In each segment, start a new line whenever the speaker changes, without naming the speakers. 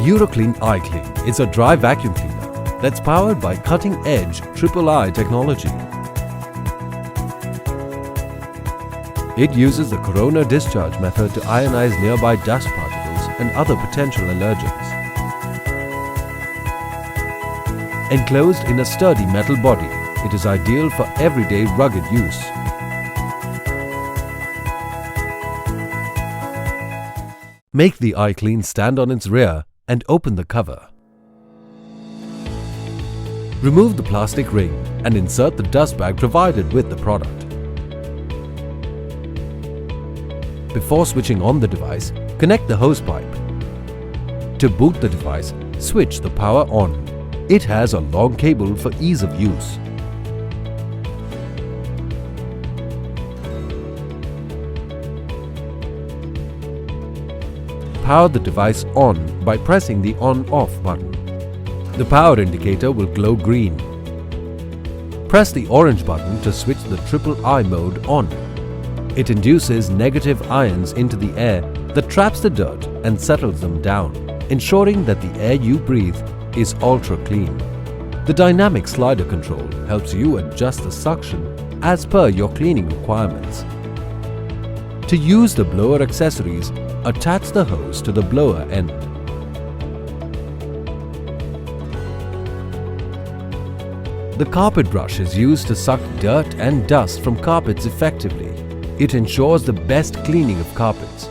Euroclean Iclean is a dry vacuum cleaner that's powered by cutting-edge III technology. It uses the corona discharge method to ionize nearby dust particles and other potential allergens. Enclosed in a sturdy metal body, it is ideal for everyday rugged use. Make the Iclean stand on its rear and open the cover. Remove the plastic ring and insert the dust bag provided with the product. Before switching on the device, connect the hose pipe. To boot the device, switch the power on. It has a long cable for ease of use. Power the device on by pressing the on-off button. The power indicator will glow green. Press the orange button to switch the III mode on. It induces negative ions into the air that traps the dirt and settles them down, ensuring that the air you breathe is ultra clean. The dynamic slider control helps you adjust the suction as per your cleaning requirements. To use the blower accessories, attach the hose to the blower end. The carpet brush is used to suck dirt and dust from carpets effectively. It ensures the best cleaning of carpets.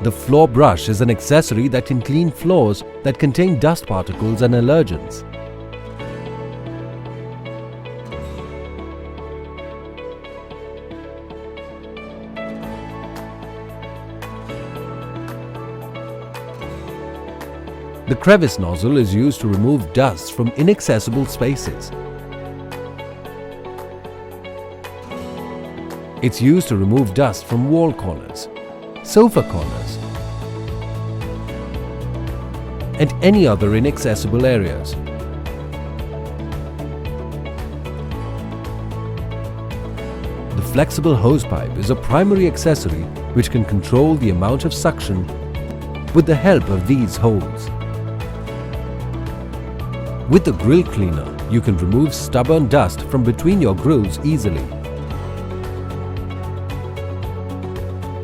The floor brush is an accessory that can clean floors that contain dust particles and allergens. The crevice nozzle is used to remove dust from inaccessible spaces. It's used to remove dust from wall corners, sofa corners, and any other inaccessible areas. The flexible hosepipe is a primary accessory which can control the amount of suction with the help of these holes. With the grill cleaner, you can remove stubborn dust from between your grills easily.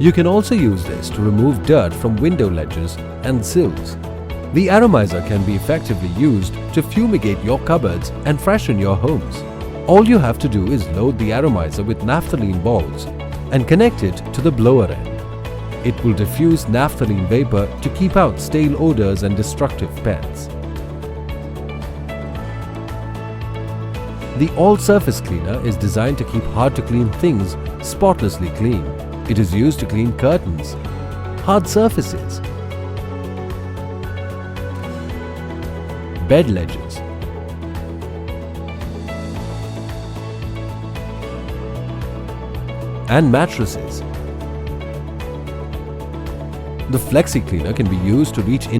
You can also use this to remove dirt from window ledges and sills. The atomizer can be effectively used to fumigate your cupboards and freshen your homes. All you have to do is load the atomizer with naphthalene balls and connect it to the blower end. It will diffuse naphthalene vapor to keep out stale odors and destructive pets. The all-surface cleaner is designed to keep hard-to-clean things spotlessly clean. It is used to clean curtains, hard surfaces, bed ledges, and mattresses. The flexi cleaner can be used to reach